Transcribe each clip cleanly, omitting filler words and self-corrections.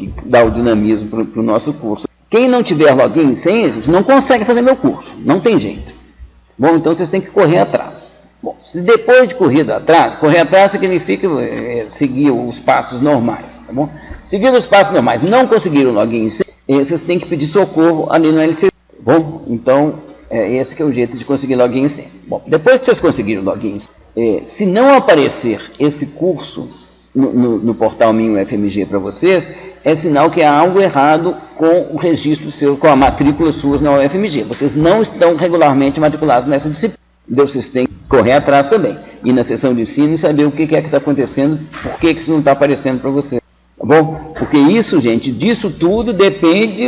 que dá o dinamismo para o nosso curso. Quem não tiver login e senha, gente, não consegue fazer meu curso, não tem jeito. Bom, então vocês têm que correr atrás. Bom, se depois de correr atrás significa seguir os passos normais, tá bom? Seguindo os passos normais, não conseguiram login e senha, vocês têm que pedir socorro ali no LCC, tá bom? Então, esse que é o jeito de conseguir login e senha. Bom, depois que vocês conseguiram login e senha, se não aparecer esse curso no portal Minho FMG para vocês, é sinal que há algo errado com o registro seu, com a matrícula suas na UFMG. Vocês não estão regularmente matriculados nessa disciplina. Então vocês têm que correr atrás também. Ir na sessão de ensino e saber o que é que está acontecendo, por que isso não está aparecendo para vocês. Tá bom? Porque isso, gente, disso tudo depende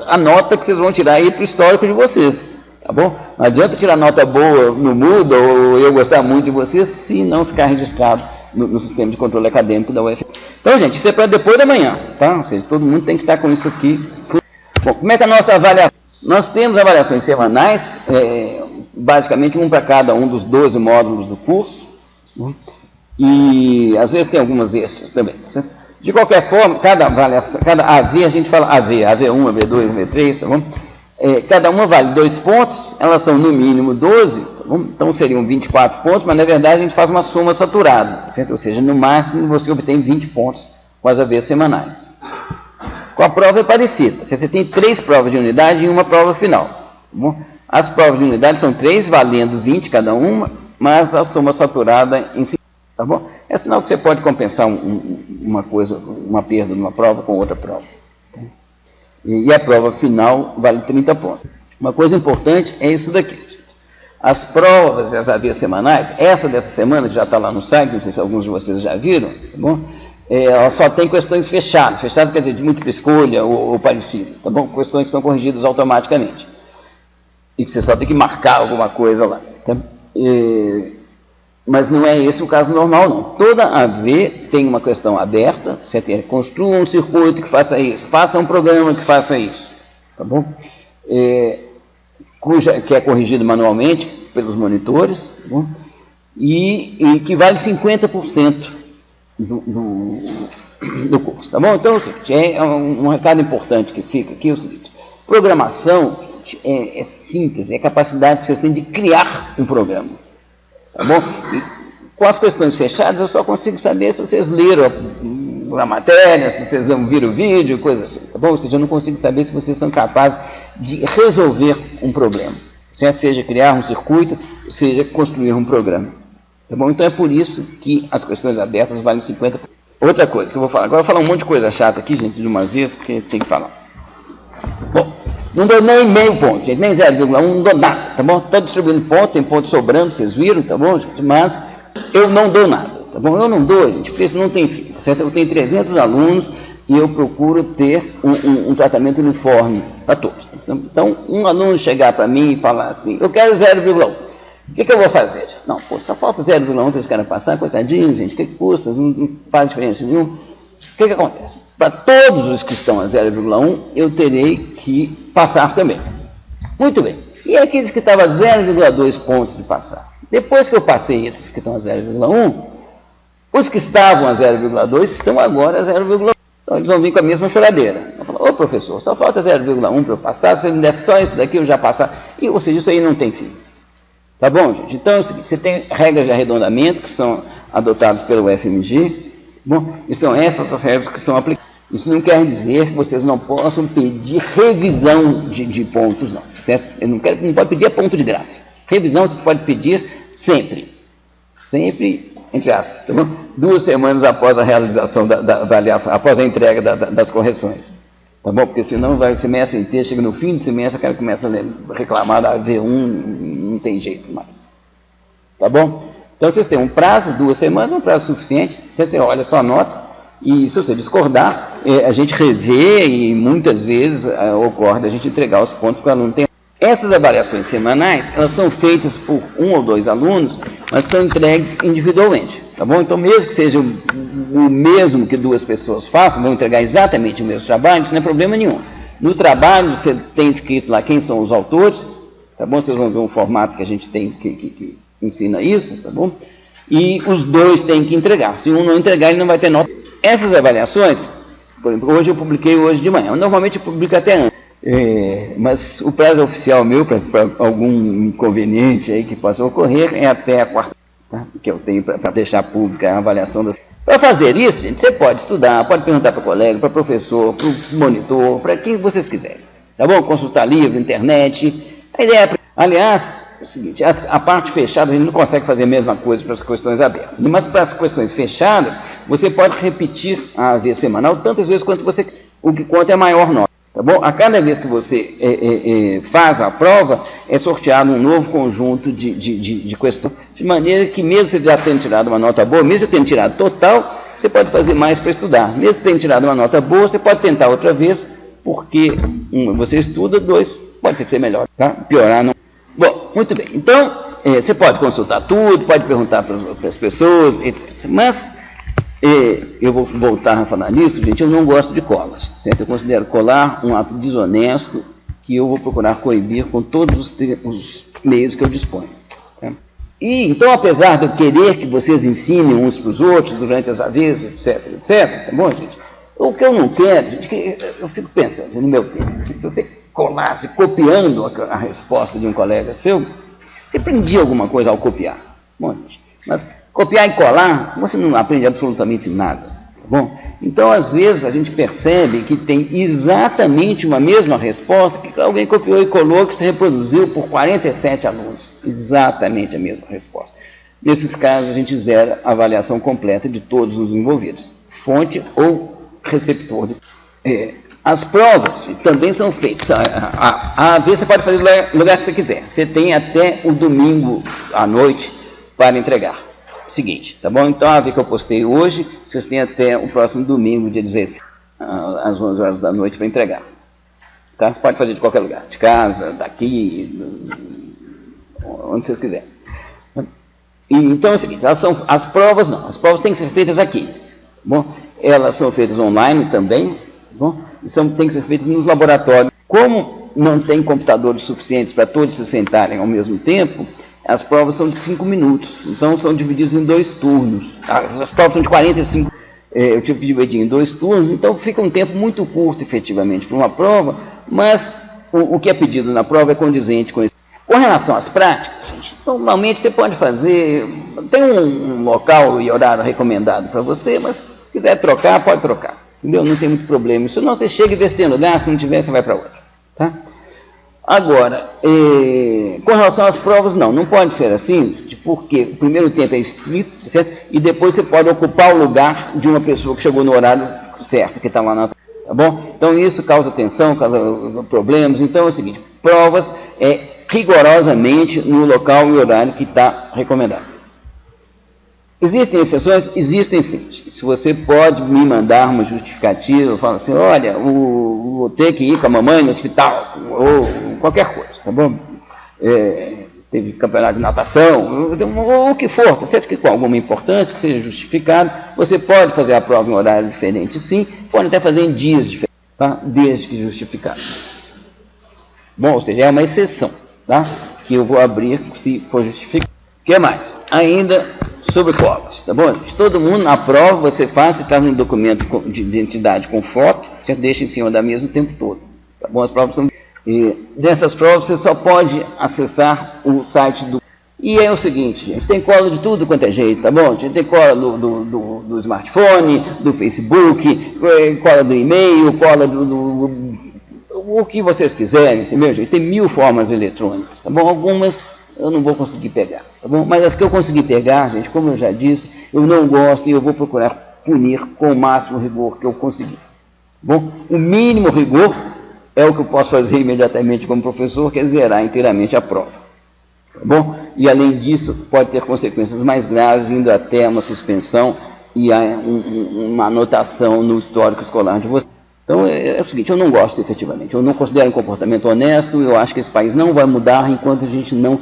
a nota que vocês vão tirar aí para o histórico de vocês. Tá bom? Não adianta tirar nota boa no Moodle ou eu gostar muito de vocês se não ficar registrado no sistema de controle acadêmico da UFMG. Então, gente, isso é para depois da manhã, tá? Ou seja, todo mundo tem que estar com isso aqui. Bom, como é que é a nossa avaliação? Nós temos avaliações semanais, basicamente um para cada um dos 12 módulos do curso, e às vezes tem algumas extras também, certo? De qualquer forma, cada avaliação, cada AV, a gente fala AV, AV1, AV2, AV3, tá bom? Cada uma vale 2 pontos, elas são no mínimo 12, tá bom? Então seriam 24 pontos, mas na verdade a gente faz uma soma saturada, certo? Ou seja, no máximo você obtém 20 pontos com as AVs semanais. Com a prova é parecida, você tem 3 provas de unidade e uma prova final, tá bom? As provas de unidade são 3, valendo 20 cada uma, mas a soma saturada em 5, tá bom? É sinal que você pode compensar uma perda numa prova com outra prova. E a prova final vale 30 pontos. Uma coisa importante é isso daqui. As provas e as AVs semanais, essa dessa semana, que já está lá no site, não sei se alguns de vocês já viram, tá bom? Ela só tem questões fechadas. Fechadas quer dizer de múltipla escolha ou parecido, tá bom? Questões que são corrigidas automaticamente. E que você só tem que marcar alguma coisa lá. Tá? Mas não é esse o caso normal, não. Toda AV tem uma questão aberta, certo? Construa um circuito que faça isso, faça um programa que faça isso, tá bom? Que é corrigido manualmente pelos monitores, tá bom? E que vale 50% do curso, tá bom? Então, é o seguinte, um recado importante que fica aqui é o seguinte: programação é síntese, é a capacidade que vocês têm de criar um programa. Tá bom? E com as questões fechadas, eu só consigo saber se vocês leram a matéria, se vocês viram o vídeo, coisa assim, tá bom? Ou seja, eu não consigo saber se vocês são capazes de resolver um problema, certo? Seja criar um circuito, seja construir um programa, tá bom? Então é por isso que as questões abertas valem 50%. Outra coisa que eu vou falar, agora eu vou falar um monte de coisa chata aqui, gente, de uma vez, porque tem que falar. Bom, não dou nem meio ponto, gente, nem 0,1, não dou nada, tá bom? Está distribuindo ponto, tem ponto sobrando, vocês viram, tá bom, gente? Mas eu não dou nada, tá bom? Eu não dou, gente, porque isso não tem fim, certo? Eu tenho 300 alunos e eu procuro ter um tratamento uniforme para todos. Então, um aluno chegar para mim e falar assim, eu quero 0,1, o que eu vou fazer? Não, pô, só falta 0,1 para esse cara passar, coitadinho, gente, o que custa? Não faz diferença nenhuma. O que acontece? Para todos os que estão a 0,1, eu terei que passar também. Muito bem. E aqueles que estavam a 0,2 pontos de passar? Depois que eu passei esses que estão a 0,1, os que estavam a 0,2 estão agora a 0,1. Então eles vão vir com a mesma choradeira. Eu falo, ô professor, só falta 0,1 para eu passar, se ele me der só isso daqui eu já passar. Ou seja, isso aí não tem fim. Tá bom, gente? Então é o seguinte, você tem regras de arredondamento que são adotadas pelo UFMG. Bom, e são essas as regras que são aplicadas. Isso não quer dizer que vocês não possam pedir revisão de pontos, não, certo? Não pode pedir a ponto de graça. Revisão vocês podem pedir sempre. Sempre, entre aspas, tá bom? 2 semanas após a realização da avaliação, após a entrega das correções. Tá bom? Porque senão vai o semestre inteiro, chega no fim do semestre, o cara começa a reclamar da V1, não tem jeito mais. Tá bom? Então, vocês têm um prazo, 2 semanas, um prazo suficiente. Você olha a sua nota e, se você discordar, a gente revê e muitas vezes ocorre a gente entregar os pontos que o aluno tem. Essas avaliações semanais, elas são feitas por 1 ou 2 alunos, mas são entregues individualmente. Tá bom? Então, mesmo que seja o mesmo que 2 pessoas façam, vão entregar exatamente o mesmo trabalho, isso não é problema nenhum. No trabalho, você tem escrito lá quem são os autores, tá bom? Vocês vão ver um formato que a gente tem que ensina isso, tá bom? E os 2 têm que entregar. Se um não entregar, ele não vai ter nota. Essas avaliações Por exemplo, hoje eu publiquei hoje de manhã. Normalmente eu publico até antes. Mas o prazo oficial meu, para algum inconveniente aí que possa ocorrer, é até a quarta, tá? Que eu tenho para deixar pública a avaliação das. Para fazer isso, gente, você pode estudar, pode perguntar para o colega, para o professor, para o monitor, para quem vocês quiserem. Tá bom? Consultar livro, internet. A ideia é. Aliás, é o seguinte, a parte fechada a gente não consegue fazer a mesma coisa para as questões abertas. Mas para as questões fechadas, você pode repetir a vez semanal tantas vezes quanto você. O que conta é a maior nota. Tá bom? A cada vez que você faz a prova, é sorteado um novo conjunto de questões, de maneira que mesmo você já tendo tirado uma nota boa, mesmo você tendo tirado total, você pode fazer mais para estudar. Mesmo tendo tirado uma nota boa, você pode tentar outra vez, porque você estuda, 2, pode ser que você melhore, tá? Piorar não. Bom, muito bem. Então, você pode consultar tudo, pode perguntar para as pessoas, etc. Mas eu vou voltar a falar nisso, gente, eu não gosto de colas, certo? Eu considero colar um ato desonesto que eu vou procurar coibir com todos os meios que eu disponho. Tá? E, então, apesar de eu querer que vocês ensinem uns para os outros durante as vezes, etc., tá bom, gente? O que eu não quero, gente, que eu fico pensando no meu tempo, se você colasse copiando a resposta de um colega seu, você aprendia alguma coisa ao copiar. Bom, gente, mas copiar e colar, você não aprende absolutamente nada, tá bom? Então, às vezes, a gente percebe que tem exatamente uma mesma resposta que alguém copiou e colou, que se reproduziu por 47 alunos. Exatamente a mesma resposta. Nesses casos, a gente zera a avaliação completa de todos os envolvidos, fonte ou receptor. As provas também são feitas. Às vezes, você pode fazer no lugar que você quiser. Você tem até o domingo à noite para entregar. Seguinte, tá bom? Então, a vez que eu postei hoje, vocês têm até o próximo domingo, dia 16, às 11 horas da noite, para entregar. Tá? Você pode fazer de qualquer lugar, de casa, daqui, onde vocês quiserem. Então é o seguinte, as provas não, as provas têm que ser feitas aqui. Tá bom? Elas são feitas online também, tá bom? Têm que ser feitas nos laboratórios. Como não tem computadores suficientes para todos se sentarem ao mesmo tempo, as provas são de 5 minutos, então são divididas em 2 turnos. As provas são de 45, eu tive que dividir em 2 turnos, então fica um tempo muito curto, efetivamente, para uma prova, mas o que é pedido na prova é condizente com isso. Com relação às práticas, gente, normalmente você pode fazer, tem um local e horário recomendado para você, mas se quiser trocar, pode trocar, entendeu? Não tem muito problema. Se não, você chega e vê se tem lugar, se não tiver, você vai para outro, tá? Agora, com relação às provas, não pode ser assim, porque o primeiro tempo é estrito, certo? E depois você pode ocupar o lugar de uma pessoa que chegou no horário certo, que está lá na... Tá bom? Então isso causa tensão, causa problemas. Então é o seguinte, provas rigorosamente no local e horário que está recomendado. Existem exceções? Existem sim. Se você pode me mandar uma justificativa, fala assim, olha, vou ter que ir com a mamãe no hospital, ou qualquer coisa, tá bom? Teve campeonato de natação, ou o que for, seja que com alguma importância, que seja justificado, você pode fazer a prova em horário diferente, sim, pode até fazer em dias diferentes, tá? Desde que justificado. Bom, ou seja, é uma exceção, tá? Que eu vou abrir se for justificado. O que mais? Ainda sobre colas, tá bom? Todo mundo na prova, você faz um documento de identidade com foto, você deixa em cima da mesa o tempo todo, tá bom? As provas são... dessas provas você só pode acessar o site do... E é o seguinte, gente, tem cola de tudo quanto é jeito, tá bom? Tem cola do smartphone, do Facebook, cola do e-mail, cola o que vocês quiserem, entendeu, gente? Tem 1000 formas eletrônicas, tá bom? Algumas eu não vou conseguir pegar, tá bom? Mas as que eu conseguir pegar, gente, como eu já disse, eu não gosto e eu vou procurar punir com o máximo rigor que eu conseguir, tá bom? O mínimo rigor é o que eu posso fazer imediatamente como professor, que é zerar inteiramente a prova, tá bom? E além disso, pode ter consequências mais graves, indo até uma suspensão e uma anotação no histórico escolar de você. Então é o seguinte, eu não gosto efetivamente, eu não considero um comportamento honesto, eu acho que esse país não vai mudar enquanto a gente não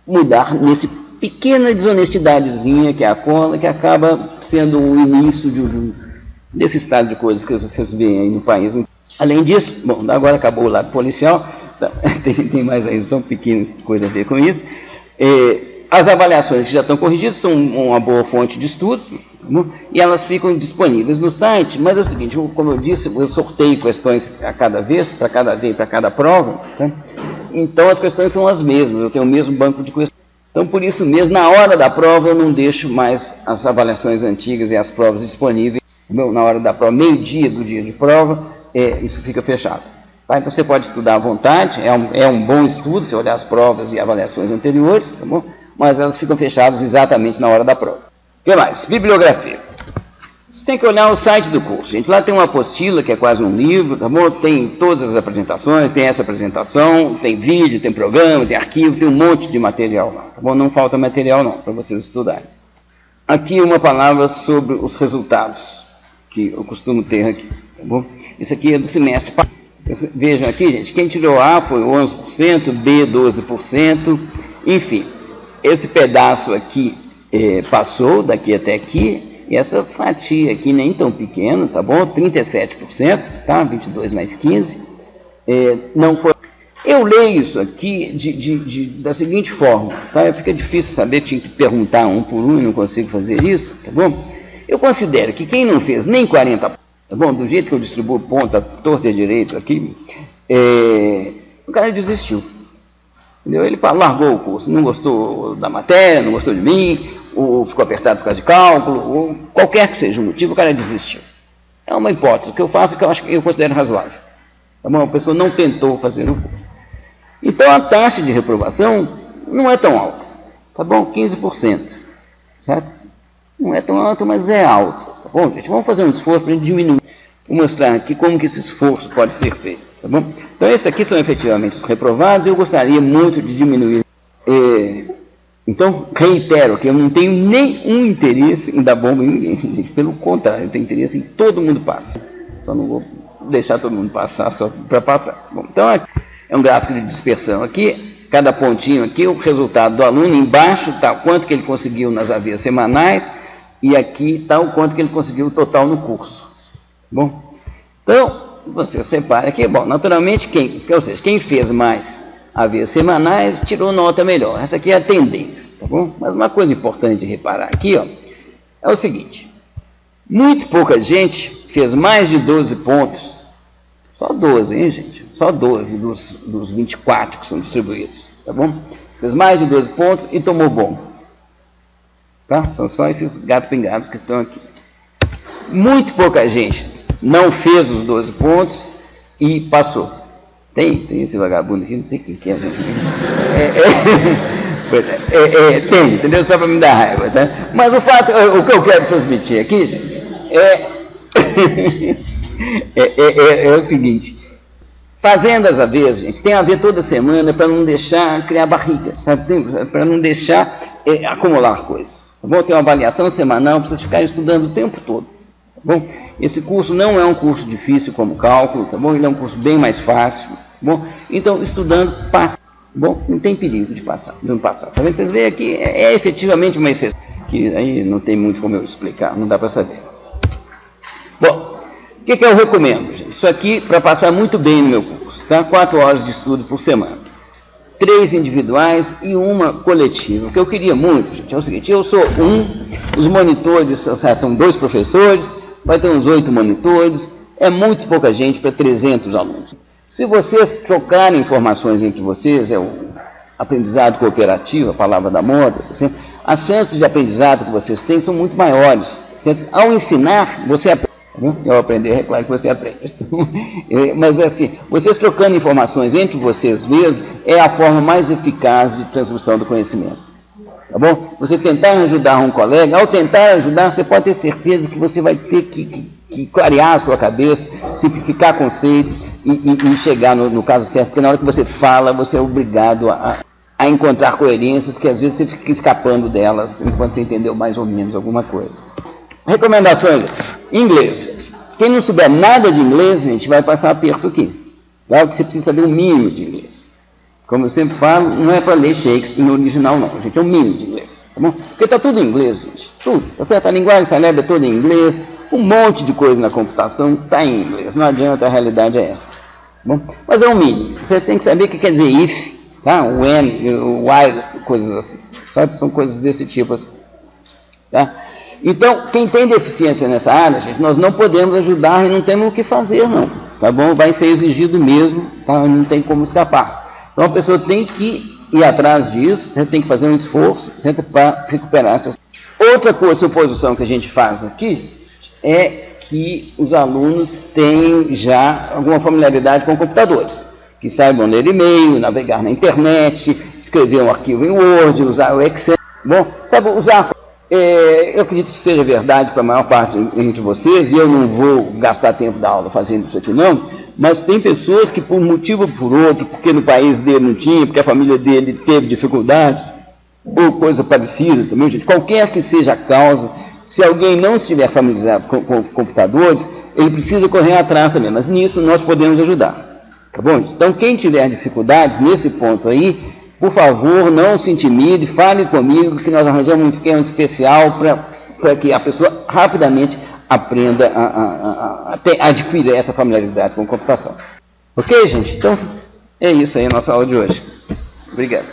mudar nesse pequena desonestidadezinha que é a cola, que acaba sendo o início desse estado de coisas que vocês veem aí no país. Além disso, bom, agora acabou o lado policial, tem mais aí só uma pequena coisa a ver com isso, As avaliações que já estão corrigidas são uma boa fonte de estudo, e elas ficam disponíveis no site, mas é o seguinte, como eu disse, eu sorteio questões a cada vez, para cada prova, tá? Então as questões são as mesmas, eu tenho o mesmo banco de questões. Então, por isso mesmo, na hora da prova, eu não deixo mais as avaliações antigas e as provas disponíveis. Na hora da prova, meio-dia do dia de prova, isso fica fechado. Tá? Então, você pode estudar à vontade, é um bom estudo, você olhar as provas e avaliações anteriores, tá bom? Mas elas ficam fechadas exatamente na hora da prova. O que mais? Bibliografia. Você tem que olhar o site do curso, gente. Lá tem uma apostila, que é quase um livro, tá bom? Tem todas as apresentações, tem essa apresentação, tem vídeo, tem programa, tem arquivo, tem um monte de material lá, tá bom? Não falta material não, para vocês estudarem. Aqui uma palavra sobre os resultados, que eu costumo ter aqui, tá bom? Isso aqui é do semestre. Vejam aqui, gente, quem tirou A foi 11%, B 12%, enfim. Esse pedaço aqui passou daqui até aqui, e essa fatia aqui nem tão pequena, tá bom? 37%, tá? 22 mais 15, não foi. Eu leio isso aqui da seguinte forma, tá? Fica difícil saber, tinha que perguntar um por um e não consigo fazer isso, tá bom? Eu considero que quem não fez nem 40%, tá bom? Do jeito que eu distribuo ponto, torta e direito aqui, o cara desistiu. Entendeu? Ele largou o curso, não gostou da matéria, não gostou de mim, ou ficou apertado por causa de cálculo, ou qualquer que seja o motivo, o cara desistiu. É uma hipótese que eu faço que eu considero razoável. Tá bom? A pessoa não tentou fazer o curso. Então a taxa de reprovação não é tão alta. Tá bom? 15%. Certo? Não é tão alta, mas é alta. Tá bom, gente? Vamos fazer um esforço para diminuir. Vou mostrar aqui como que esse esforço pode ser feito. Tá bom? Então esses aqui são efetivamente os reprovados e eu gostaria muito de diminuir. Então, reitero que eu não tenho nenhum interesse em dar bomba em ninguém, gente. Pelo contrário, eu tenho interesse em que todo mundo passe. Só não vou deixar todo mundo passar só para passar. Bom, então, aqui é um gráfico de dispersão aqui. Cada pontinho aqui, o resultado do aluno. Embaixo está o quanto que ele conseguiu nas AVs semanais. E aqui está o quanto que ele conseguiu total no curso. Bom, então, vocês reparem aqui. Bom, naturalmente, quem fez mais AVs semanais, tirou nota melhor. Essa aqui é a tendência, tá bom? Mas uma coisa importante de reparar aqui, ó, é o seguinte. Muito pouca gente fez mais de 12 pontos. Só 12, hein, gente? Só 12 dos 24 que são distribuídos, tá bom? Fez mais de 12 pontos e tomou bom. Tá? São só esses gatos pingados que estão aqui. Muito pouca gente não fez os 12 pontos e passou. Tem esse vagabundo aqui, não sei quem que é. Tem, entendeu? Só para me dar raiva, tá? Mas o fato, o que eu quero transmitir aqui, gente, é o seguinte. Fazendo as AVs, gente, tem AV toda semana para não deixar criar barriga, sabe? Para não deixar acumular coisas. Tá bom? Tem uma avaliação semanal, precisa ficar estudando o tempo todo. Tá bom? Esse curso não é um curso difícil como cálculo, tá bom? Ele é um curso bem mais fácil, tá bom? Então, estudando, passa. Tá bom? Não tem perigo de não passar. Tá vendo? Vocês veem aqui, efetivamente uma exceção, que aí não tem muito como eu explicar, não dá para saber. Bom, o que eu recomendo, gente? Isso aqui para passar muito bem no meu curso, tá? 4 horas de estudo por semana. 3 individuais e uma coletiva. O que eu queria muito, gente, é o seguinte, eu sou os monitores são 2 professores, vai ter uns 8 monitores, é muito pouca gente para 300 alunos. Se vocês trocarem informações entre vocês, é o aprendizado cooperativo, a palavra da moda, certo? As chances de aprendizado que vocês têm são muito maiores. Certo? Ao ensinar, você aprende. Eu aprender, é claro que você aprende. Mas assim, vocês trocando informações entre vocês mesmos é a forma mais eficaz de transmissão do conhecimento. Tá bom? Você tentar ajudar um colega, ao tentar ajudar, você pode ter certeza que você vai ter que clarear a sua cabeça, simplificar conceitos e chegar no caso certo, porque na hora que você fala, você é obrigado a encontrar coerências que às vezes você fica escapando delas enquanto você entendeu mais ou menos alguma coisa. Recomendações. Inglês. Quem não souber nada de inglês, gente, vai passar aperto aqui. Tá? Porque você precisa saber o mínimo de inglês. Como eu sempre falo, não é para ler Shakespeare no original, não, gente. É o mínimo de inglês. Tá bom? Porque está tudo em inglês, gente. Tudo. Tá certo? A linguagem célebre é toda em inglês. Um monte de coisa na computação está em inglês. Não adianta, a realidade é essa. Tá bom? Mas é o mínimo. Você tem que saber o que quer dizer if, tá? When, while, coisas assim. sabe? São coisas desse tipo, tá? Então, quem tem deficiência nessa área, gente, nós não podemos ajudar e não temos o que fazer, não, tá bom? Vai ser exigido mesmo, tá? Não tem como escapar. Então, a pessoa tem que ir atrás disso, tem que fazer um esforço para recuperar essas. Outra suposição que a gente faz aqui é que os alunos têm já alguma familiaridade com computadores, que saibam ler e-mail, navegar na internet, escrever um arquivo em Word, usar o Excel. Bom, sabe, usar. Eu acredito que seja verdade para a maior parte entre vocês, e eu não vou gastar tempo da aula fazendo isso aqui não, mas tem pessoas que por um motivo ou por outro, porque no país dele não tinha, porque a família dele teve dificuldades, ou coisa parecida também, gente, qualquer que seja a causa, se alguém não estiver familiarizado com computadores, ele precisa correr atrás também, mas nisso nós podemos ajudar, tá bom? Então quem tiver dificuldades nesse ponto aí, por favor, não se intimide, fale comigo, que nós arranjamos um esquema especial para que a pessoa rapidamente aprenda a adquirir essa familiaridade com computação. Ok, gente? Então, é isso aí a nossa aula de hoje. Obrigado.